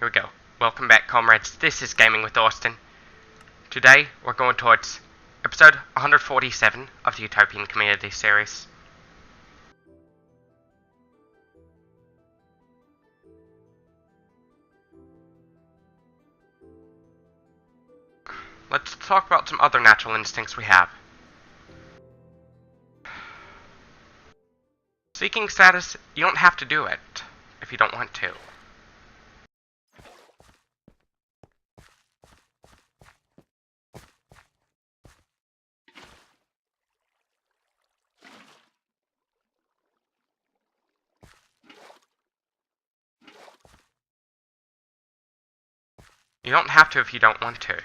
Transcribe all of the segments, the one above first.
Here we go. Welcome back, comrades. This is Gaming with Austin. Today, we're going towards episode 147 of the Utopian Community Series. Let's talk about some other natural instincts we have. Seeking status, you don't have to do it if you don't want to. You don't have to if you don't want to.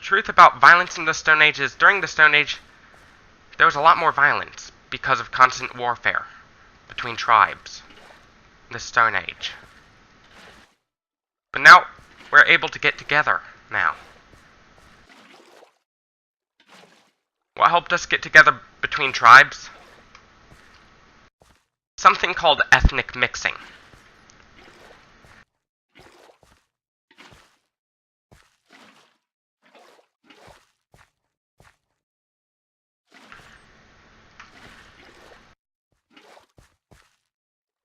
Truth about violence in the Stone Age is, during the Stone Age, there was a lot more violence because of constant warfare between tribes in the Stone Age. But now, we're able to get together now. What helped us get together between tribes? Something called ethnic mixing.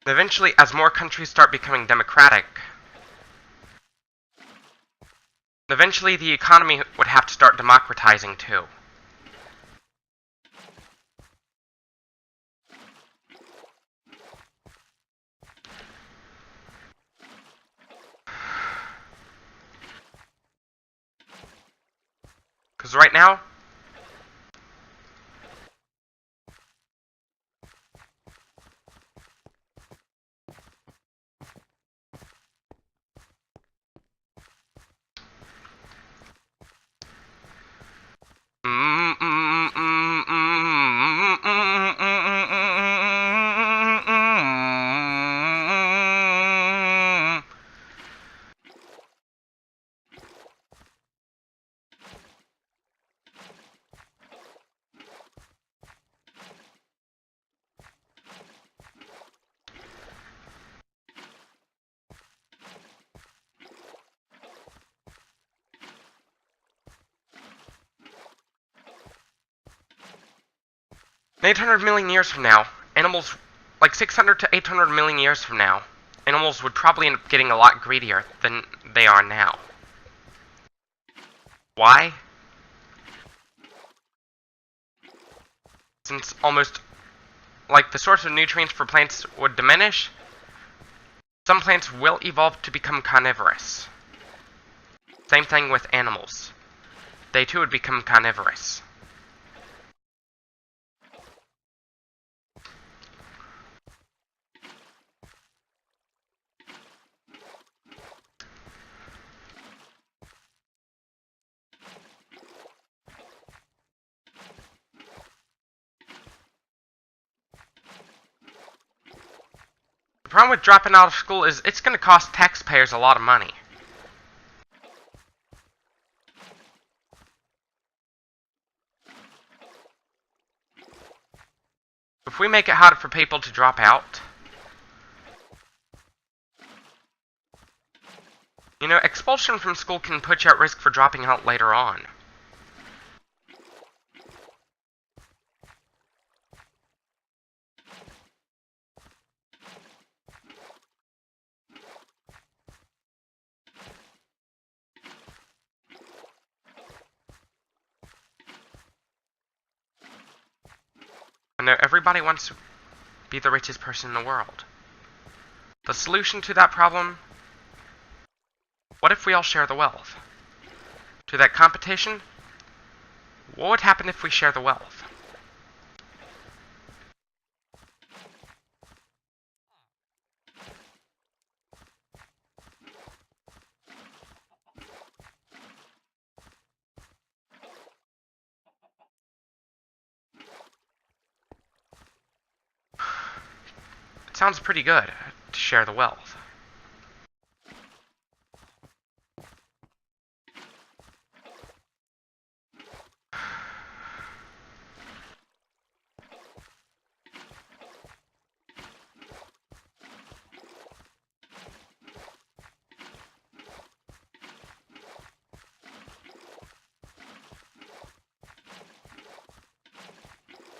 Eventually, as more countries start becoming democratic, eventually the economy would have to start democratizing too. Because right now, in 800 million years from now, animals, like 600 to 800 million years from now, animals would probably end up getting a lot greedier than they are now. Why? Since almost, like, the source of nutrients for plants would diminish, some plants will evolve to become carnivorous. Same thing with animals. They too would become carnivorous. The problem with dropping out of school is it's going to cost taxpayers a lot of money. If we make it harder for people to drop out, you know, expulsion from school can put you at risk for dropping out later on. I know everybody wants to be the richest person in the world. The solution to that problem? What if we all share the wealth? To that competition? What would happen if we share the wealth? It sounds pretty good to share the wealth.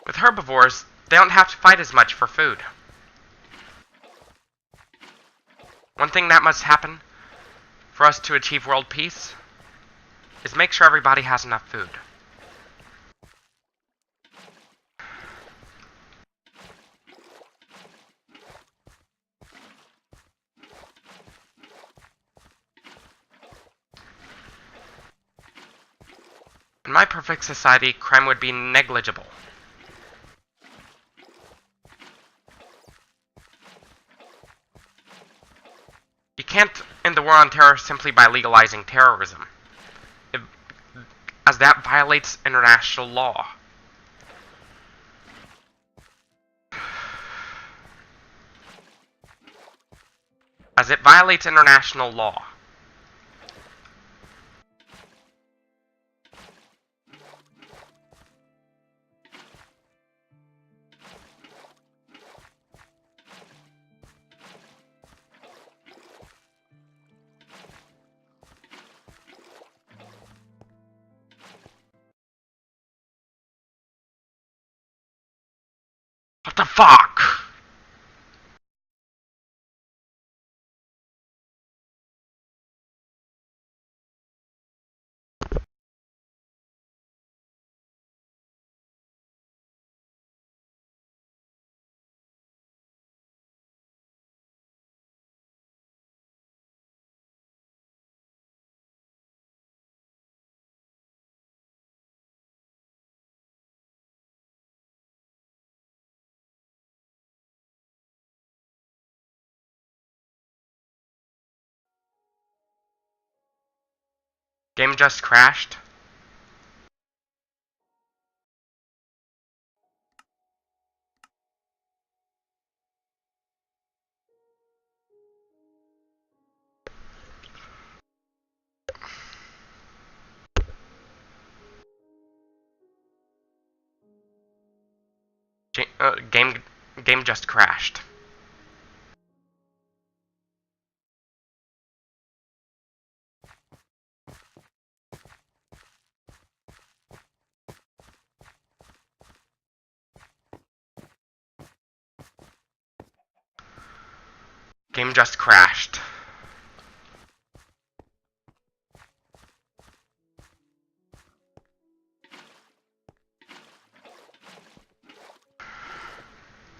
With herbivores, they don't have to fight as much for food. One thing that must happen for us to achieve world peace is make sure everybody has enough food. In my perfect society, crime would be negligible. You can't end the war on terror simply by legalizing terrorism, as that violates international law. As it violates international law. What the fuck? Game just crashed. Game just crashed. Game just crashed.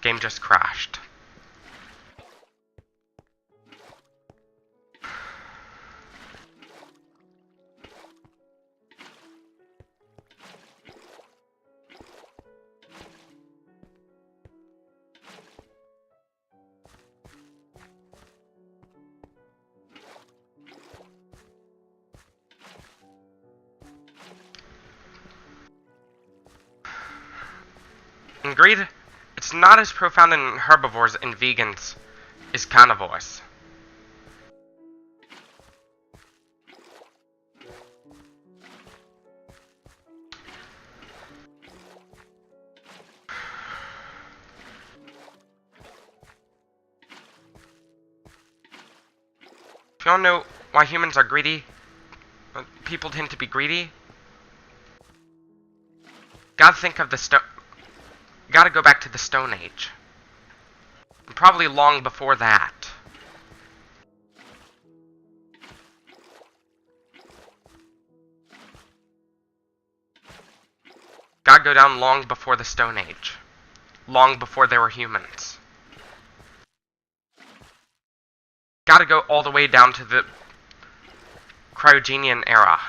Game just crashed. In greed, it's not as profound in herbivores and vegans as carnivores. If you don't know why humans are greedy, people tend to be greedy, gotta go back to the Stone Age. And probably long before that. Gotta go down long before the Stone Age. Long before there were humans. gotta go all the way down to the Cryogenian era.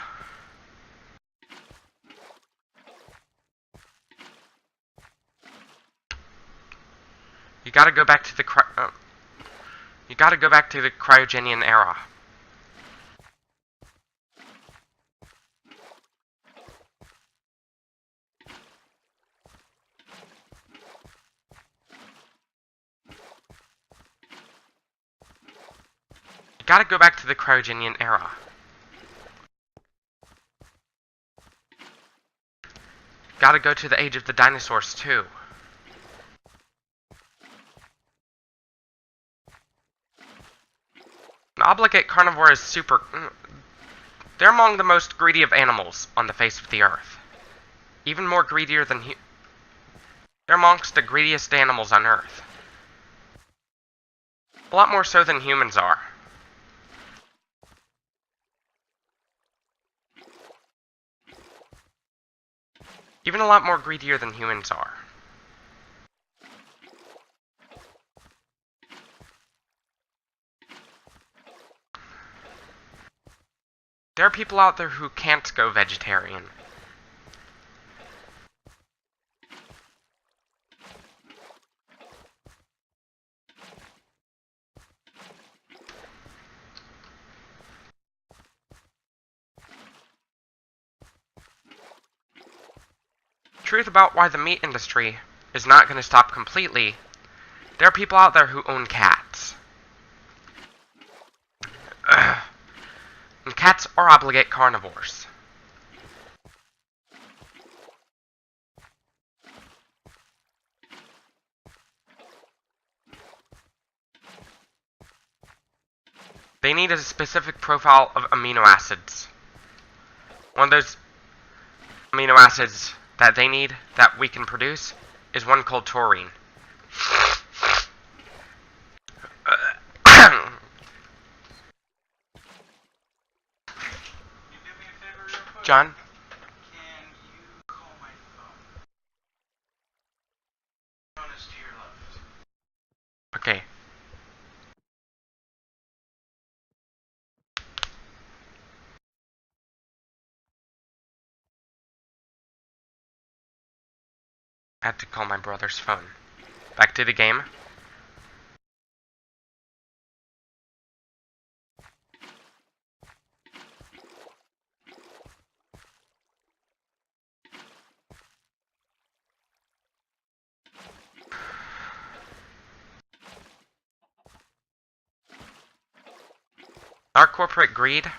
You gotta go back to the Cryogenian era. You gotta go back to the Cryogenian era. Gotta go to the age of the dinosaurs too. An obligate carnivore is they're among the most greedy of animals on the face of the earth. Even more greedier than they're amongst the greediest animals on earth. A lot more so than humans are. Even a lot more greedier than humans are. There are people out there who can't go vegetarian. Truth about why the meat industry is not going to stop completely, there are people out there who own cats. And cats are obligate carnivores. They need a specific profile of amino acids. One of those amino acids that they need, that we can produce, is one called taurine. John? Can you call my phone? Phone is to your left. Okay. I had to call my brother's phone. Back to the game. Our corporate greed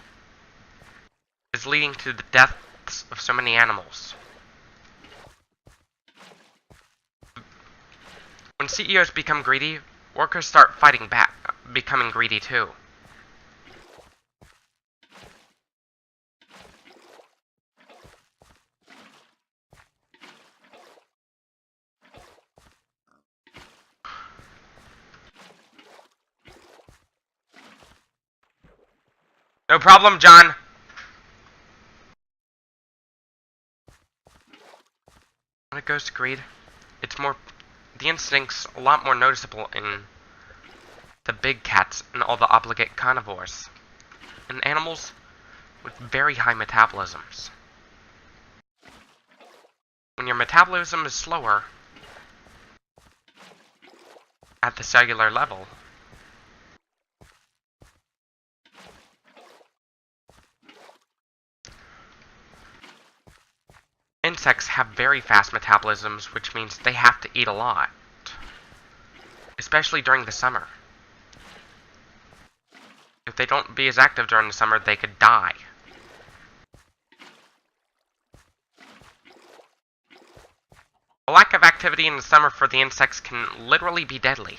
is leading to the deaths of so many animals. When CEOs become greedy, workers start fighting back, becoming greedy too. No problem, John. When it goes to greed, the instinct's a lot more noticeable in the big cats and all the obligate carnivores, and animals with very high metabolisms. When your metabolism is slower at the cellular level, insects have very fast metabolisms, which means they have to eat a lot, especially during the summer. If they don't be as active during the summer, they could die. A lack of activity in the summer for the insects can literally be deadly.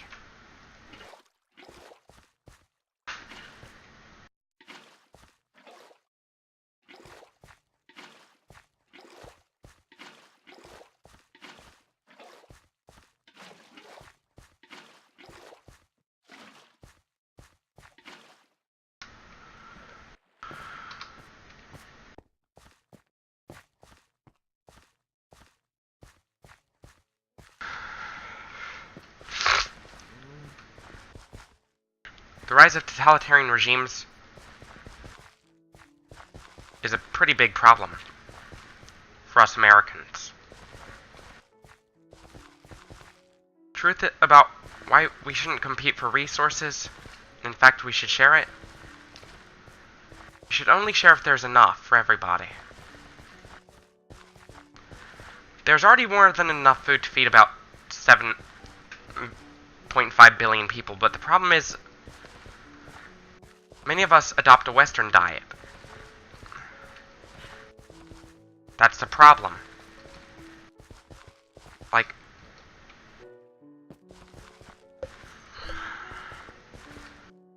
The rise of totalitarian regimes is a pretty big problem for us Americans. Truth about why we shouldn't compete for resources, in fact we should share it. We should only share if there's enough for everybody. There's already more than enough food to feed about 7.5 billion people, but the problem is many of us adopt a Western diet. That's the problem. Like,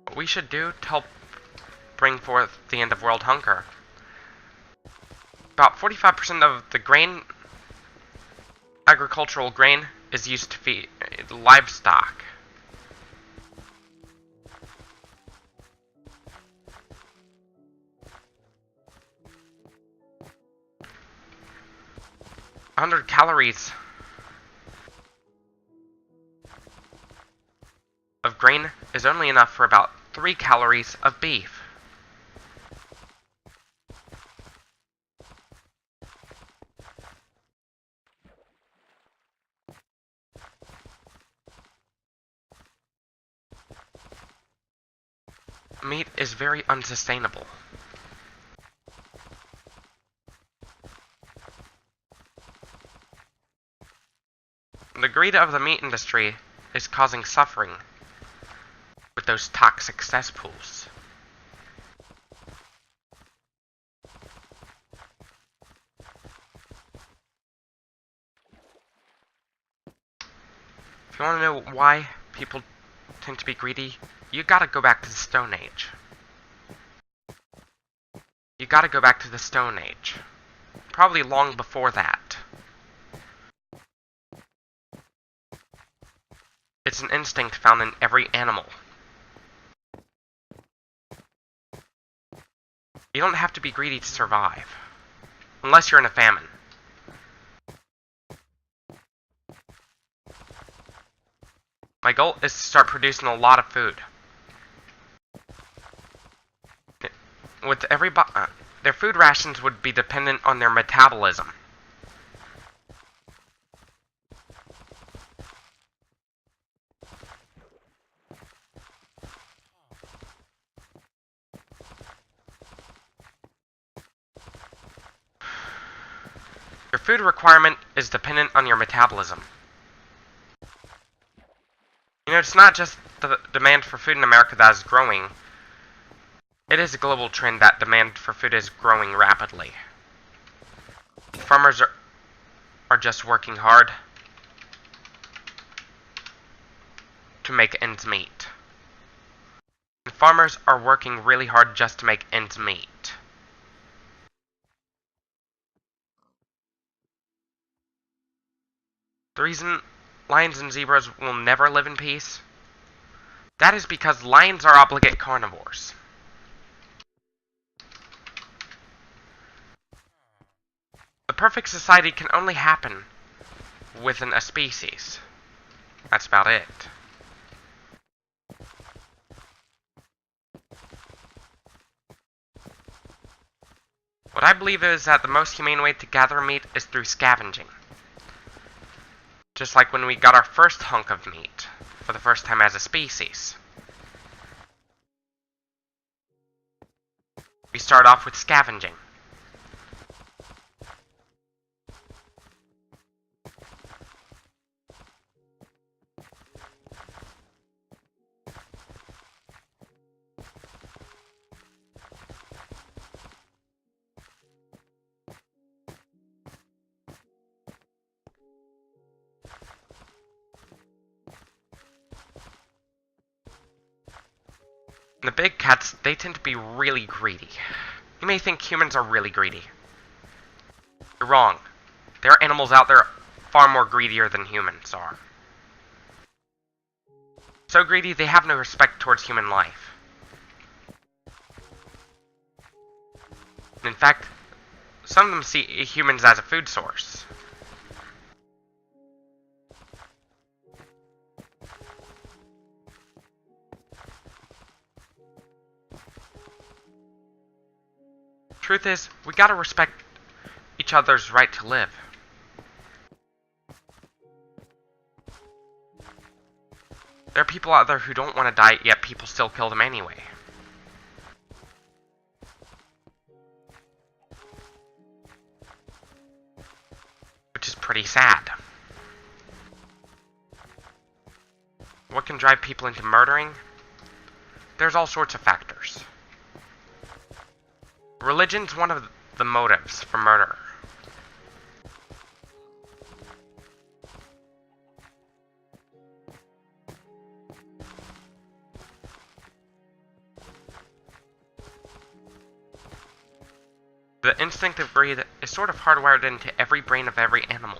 what we should do to help bring forth the end of world hunger. About 45% of the agricultural grain is used to feed livestock. $100 calories of grain is only enough for about 3 calories of beef. Meat is very unsustainable. The greed of the meat industry is causing suffering with those toxic cesspools. If you want to know why people tend to be greedy, you gotta go back to the Stone Age. You gotta go back to the Stone Age. Probably long before that. It's an instinct found in every animal. You don't have to be greedy to survive. Unless you're in a famine. My goal is to start producing a lot of food. With their food rations would be dependent on their metabolism. Your food requirement is dependent on your metabolism. You know, it's not just the demand for food in America that is growing. It is a global trend that demand for food is growing rapidly. Farmers are just working hard to make ends meet. And farmers are working really hard just to make ends meet. The reason lions and zebras will never live in peace, that is because lions are obligate carnivores. The perfect society can only happen within a species. That's about it. What I believe is that the most humane way to gather meat is through scavenging. Just like when we got our first hunk of meat for the first time as a species. We start off with scavenging. The big cats, they tend to be really greedy. You may think humans are really greedy. You're wrong. There are animals out there far more greedier than humans are. So greedy, they have no respect towards human life. In fact, some of them see humans as a food source. Truth is, we gotta respect each other's right to live. There are people out there who don't want to die, yet people still kill them anyway. Which is pretty sad. What can drive people into murdering? There's all sorts of factors. Religion's one of the motives for murder. The instinct of greed is sort of hardwired into every brain of every animal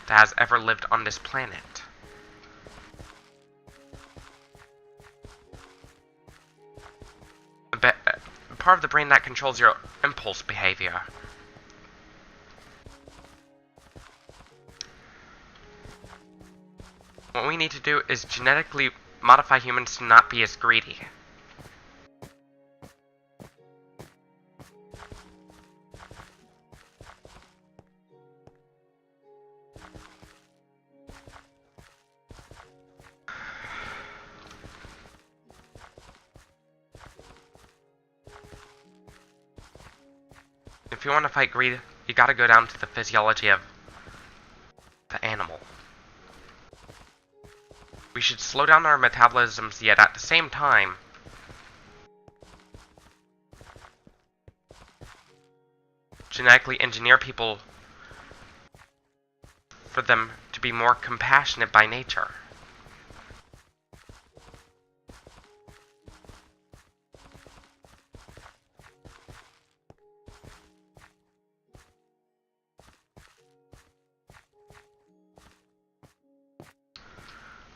that has ever lived on this planet. Part of the brain that controls your impulse behavior. What we need to do is genetically modify humans to not be as greedy. If you want to fight greed, you gotta go down to the physiology of the animal. We should slow down our metabolisms, yet at the same time, genetically engineer people for them to be more compassionate by nature.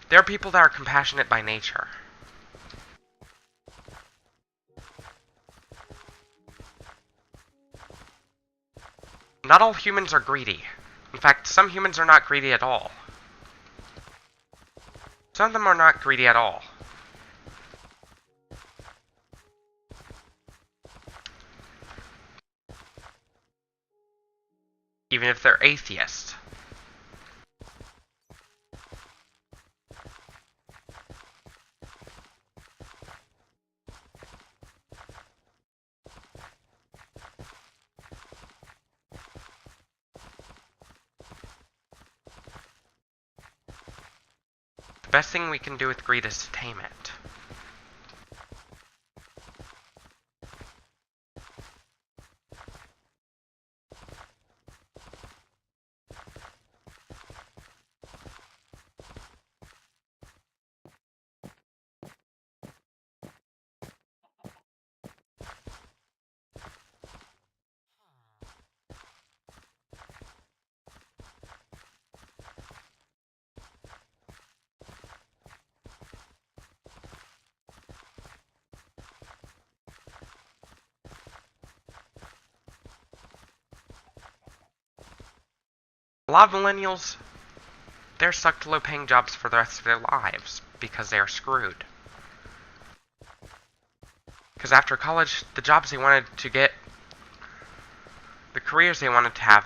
There are people that are compassionate by nature. Not all humans are greedy. In fact, some humans are not greedy at all. Some of them are not greedy at all. Even if they're atheists. The best thing we can do with greed is to tame it. A lot of millennials, they're stuck to low-paying jobs for the rest of their lives because they are screwed. Because after college, the jobs they wanted to get, the careers they wanted to have,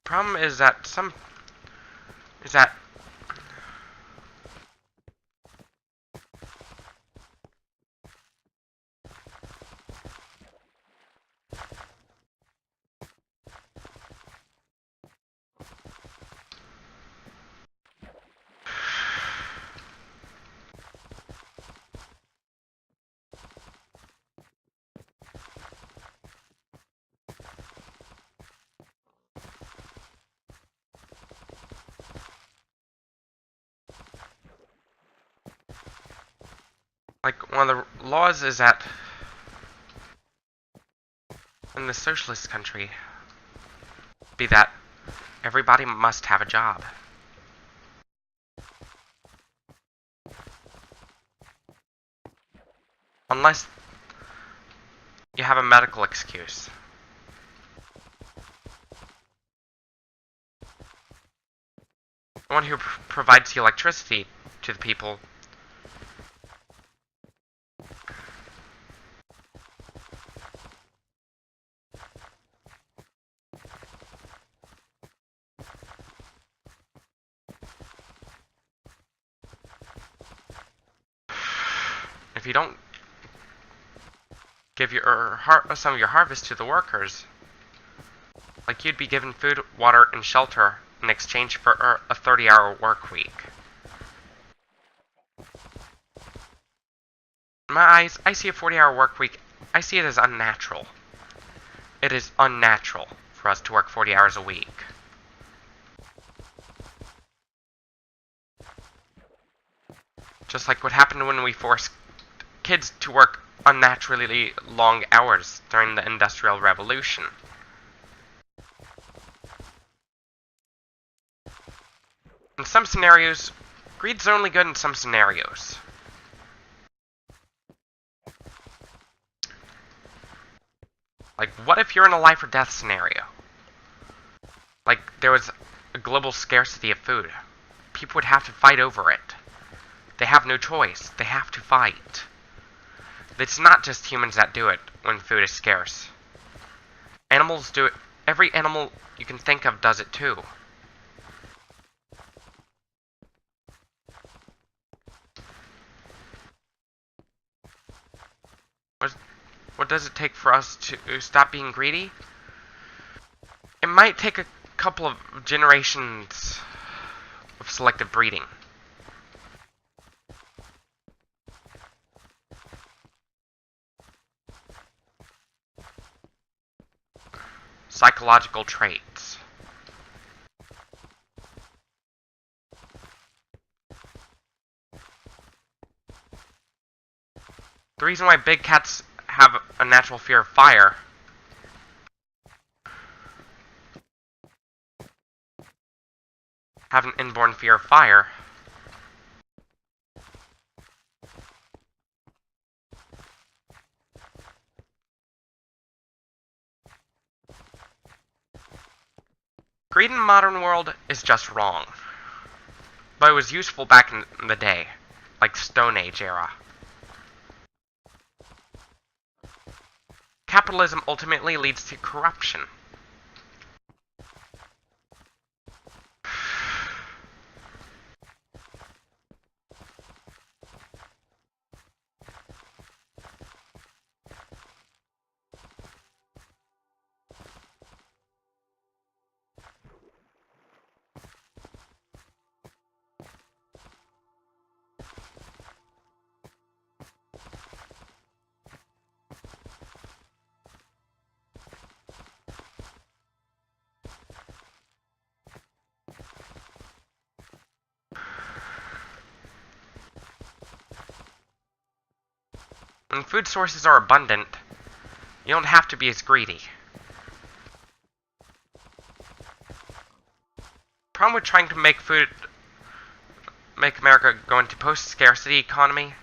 problem is that like, one of the laws is that in the socialist country, be that everybody must have a job. Unless you have a medical excuse. The one who provides the electricity to the people you don't give some of your harvest to the workers, like you'd be given food, water, and shelter in exchange for a 30-hour work week. In my eyes, I see a 40-hour work week, I see it as unnatural. It is unnatural for us to work 40 hours a week. Just like what happened when we forced kids to work unnaturally long hours during the Industrial Revolution. In some scenarios, greed's only good in some scenarios. Like, what if you're in a life or death scenario? Like, there was a global scarcity of food. People would have to fight over it. They have no choice. They have to fight. It's not just humans that do it when food is scarce. Animals do it. Every animal you can think of does it too. What does it take for us to stop being greedy? It might take a couple of generations of selective breeding. Psychological traits. The reason why big cats have a natural fear of fire have an inborn fear of fire greed in the modern world is just wrong, but it was useful back in the day, like Stone Age era. Capitalism ultimately leads to corruption. When food sources are abundant, you don't have to be as greedy. The problem with trying to make America go into post-scarcity economy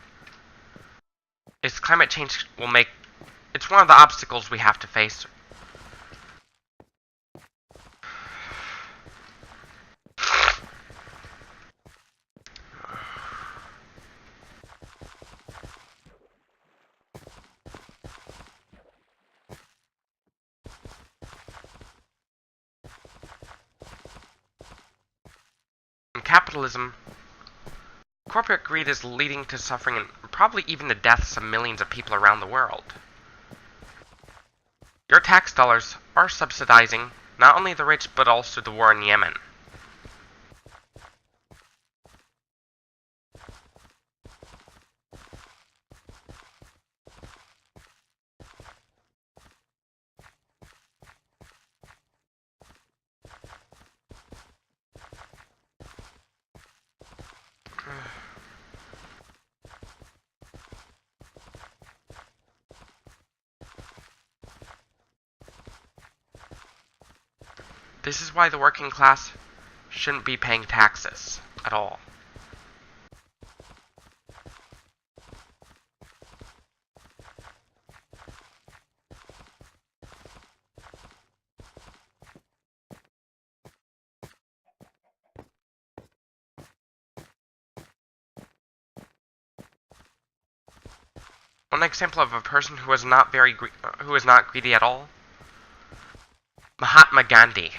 is climate change will make, it's one of the obstacles we have to face. In capitalism, corporate greed is leading to suffering and probably even the deaths of millions of people around the world. Your tax dollars are subsidizing not only the rich but also the war in Yemen. This is why the working class shouldn't be paying taxes at all. One example of a person who was not greedy at all: Mahatma Gandhi.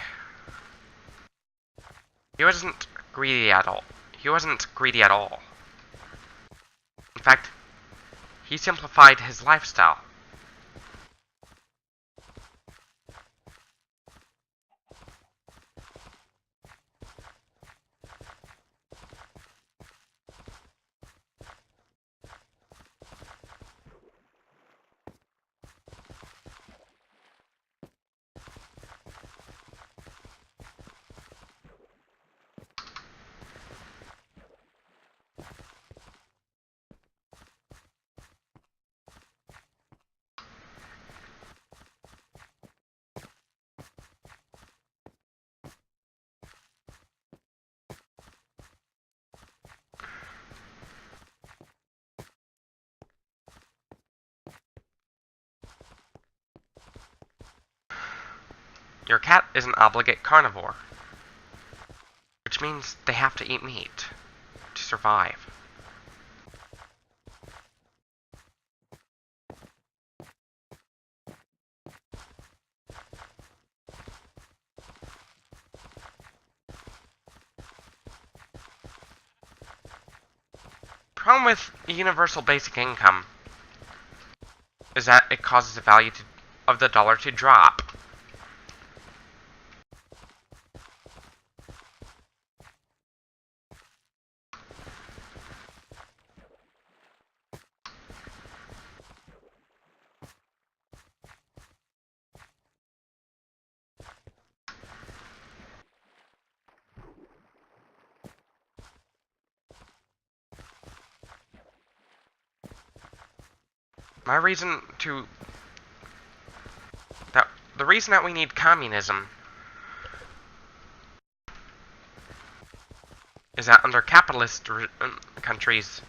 He wasn't greedy at all. In fact, He simplified his lifestyle. Your cat is an obligate carnivore, which means they have to eat meat to survive. Problem with universal basic income is that it causes the value of the dollar to drop. The reason that we need communism is that under capitalist countries,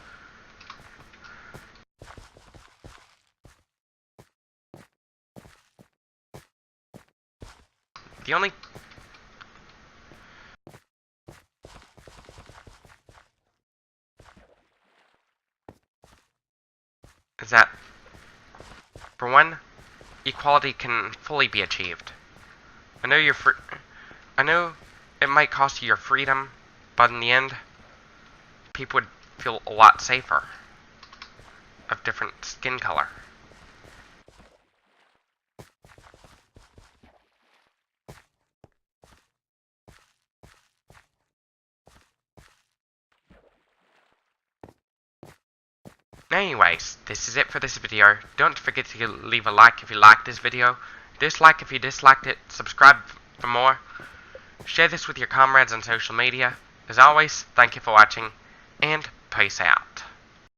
the only is that, for one, equality can fully be achieved. I know it might cost you your freedom, but in the end, people would feel a lot safer of different skin color. Anyways, this is it for this video. Don't forget to leave a like if you liked this video, dislike if you disliked it, subscribe for more, share this with your comrades on social media. As always, thank you for watching, and peace out.